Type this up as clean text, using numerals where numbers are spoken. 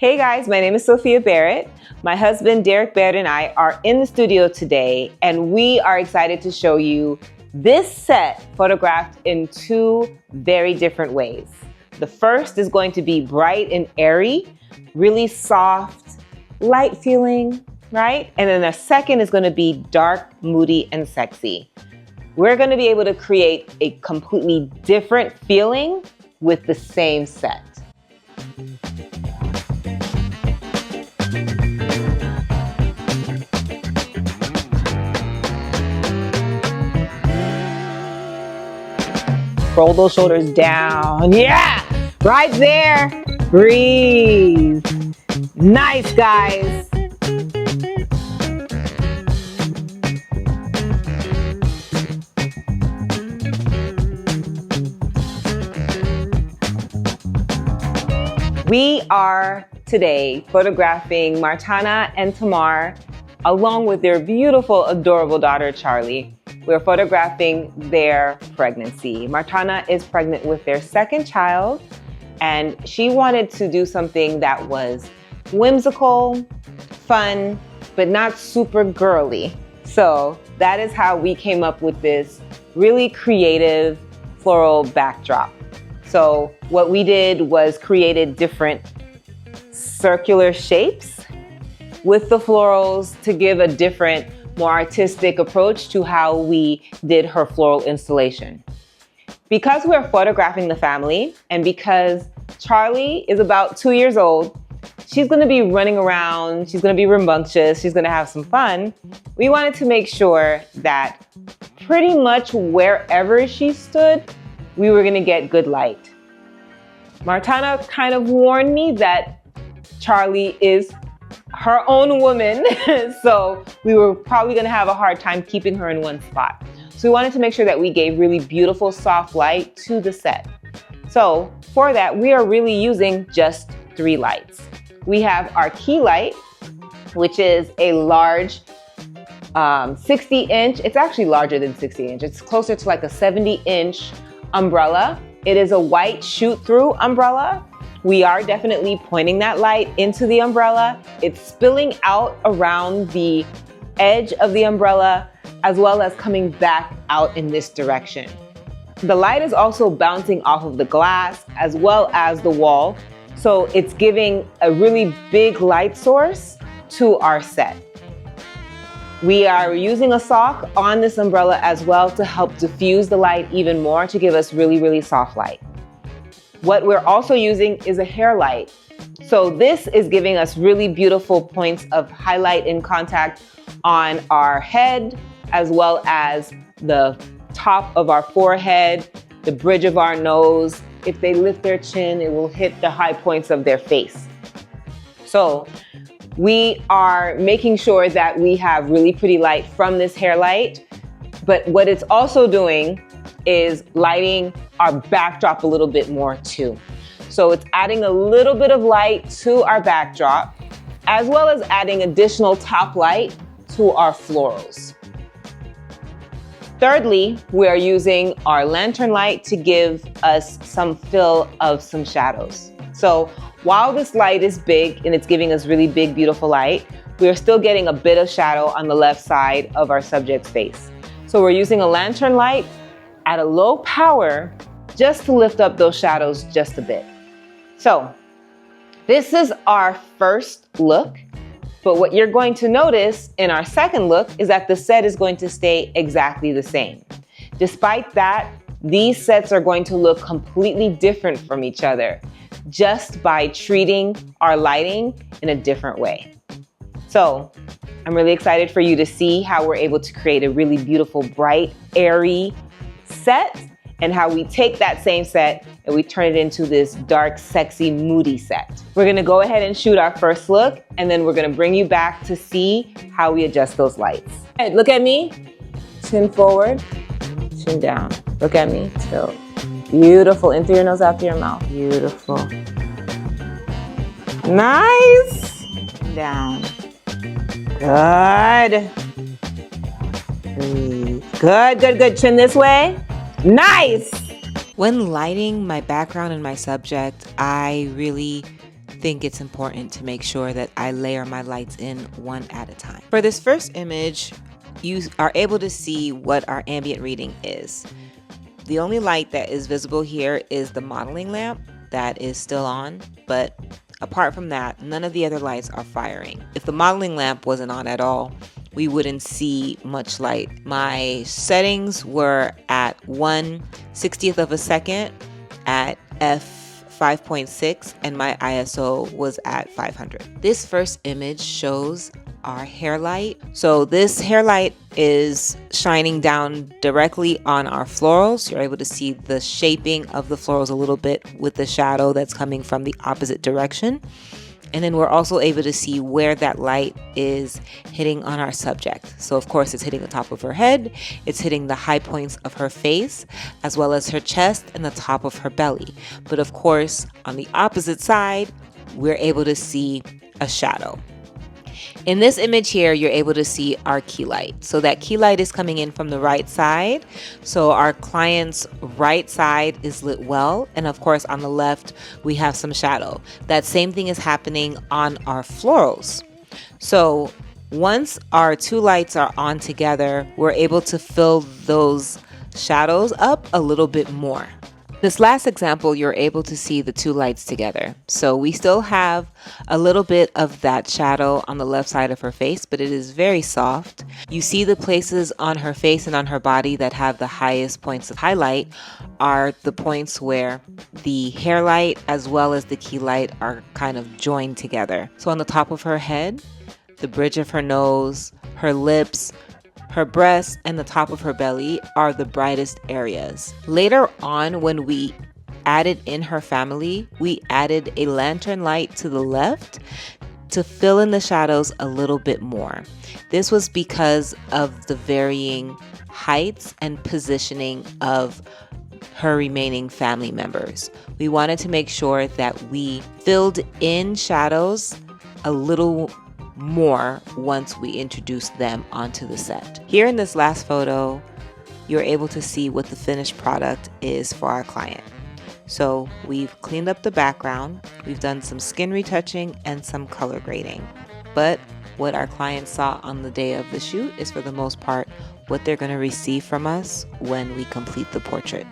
Hey guys, my name is Sophia Barrett. My husband, Derrick Barrett, and I are in the studio today, and we are excited to show you this set photographed in two very different ways. The first is going to be bright and airy, really soft, light feeling, right? And then the second is going to be dark, moody, and sexy. We're going to be able to create a completely different feeling with the same set. Roll those shoulders down. Yeah, right there. Breathe. Nice, guys. We are today photographing Martana and Tamar along with their beautiful, adorable daughter, Charlie. We're photographing their pregnancy. Martana is pregnant with their second child, and she wanted to do something that was whimsical, fun, but not super girly. So that is how we came up with this really creative floral backdrop. So what we did was created different circular shapes with the florals to give a different, more artistic approach to how we did her floral installation. Because we're photographing the family and because Charlie is about 2 years old, she's gonna be running around, she's gonna be rambunctious, she's gonna have some fun. We wanted to make sure that pretty much wherever she stood, we were gonna get good light. Martana kind of warned me that Charlie is her own woman, so we were probably gonna have a hard time keeping her in one spot. So we wanted to make sure that we gave really beautiful soft light to the set. So for that, we are really using just 3 lights. We have our key light, which is a large 60-inch, it's actually larger than 60-inch, it's closer to like a 70-inch umbrella. It is a white shoot-through umbrella. We are definitely pointing that light into the umbrella. It's spilling out around the edge of the umbrella, as well as coming back out in this direction. The light is also bouncing off of the glass as well as the wall. So it's giving a really big light source to our set. We are using a sock on this umbrella as well to help diffuse the light even more to give us really, really soft light. What we're also using is a hair light. So this is giving us really beautiful points of highlight and contact on our head, as well as the top of our forehead, the bridge of our nose. If they lift their chin, it will hit the high points of their face. So we are making sure that we have really pretty light from this hair light, but what it's also doing is lighting our backdrop a little bit more too. So it's adding a little bit of light to our backdrop, as well as adding additional top light to our florals. Thirdly, we are using our lantern light to give us some fill of some shadows. So while this light is big and it's giving us really big, beautiful light, we are still getting a bit of shadow on the left side of our subject's face. So we're using a lantern light at a low power just to lift up those shadows just a bit. So this is our first look, but what you're going to notice in our second look is that the set is going to stay exactly the same. Despite that, these sets are going to look completely different from each other just by treating our lighting in a different way. So I'm really excited for you to see how we're able to create a really beautiful, bright, airy set, and how we take that same set and we turn it into this dark, sexy, moody set. We're gonna go ahead and shoot our first look, and then we're gonna bring you back to see how we adjust those lights. Hey, look at me, chin forward, chin down. Look at me, tilt. Beautiful, in through your nose, out through your mouth. Beautiful. Nice. Down. Good. Breathe. Good, good, good. Chin this way. Nice. When lighting my background and my subject, I really think it's important to make sure that I layer my lights in one at a time. For this first image, you are able to see what our ambient reading is. The only light that is visible here is the modeling lamp that is still on, but apart from that, none of the other lights are firing. If the modeling lamp wasn't on at all, we wouldn't see much light. My settings were at 1/60th of a second at f5.6 and my ISO was at 500. This first image shows our hair light. So this hair light is shining down directly on our florals. You're able to see the shaping of the florals a little bit with the shadow that's coming from the opposite direction. And then we're also able to see where that light is hitting on our subject. So of course it's hitting the top of her head, it's hitting the high points of her face, as well as her chest and the top of her belly. But of course, on the opposite side, we're able to see a shadow. In this image here, you're able to see our key light. So that key light is coming in from the right side. So our client's right side is lit well. And of course, on the left, we have some shadow. That same thing is happening on our florals. So once our two lights are on together, we're able to fill those shadows up a little bit more. This last example, you're able to see the two lights together. So we still have a little bit of that shadow on the left side of her face, but it is very soft. You see the places on her face and on her body that have the highest points of highlight are the points where the hair light as well as the key light are kind of joined together. So on the top of her head, the bridge of her nose, her lips, her breasts, and the top of her belly are the brightest areas. Later on, when we added in her family, we added a lantern light to the left to fill in the shadows a little bit more. This was because of the varying heights and positioning of her remaining family members. We wanted to make sure that we filled in shadows a little more once we introduce them onto the set. Here in this last photo, you're able to see what the finished product is for our client. So we've cleaned up the background, we've done some skin retouching and some color grading. But what our client saw on the day of the shoot is for the most part what they're going to receive from us when we complete the portrait.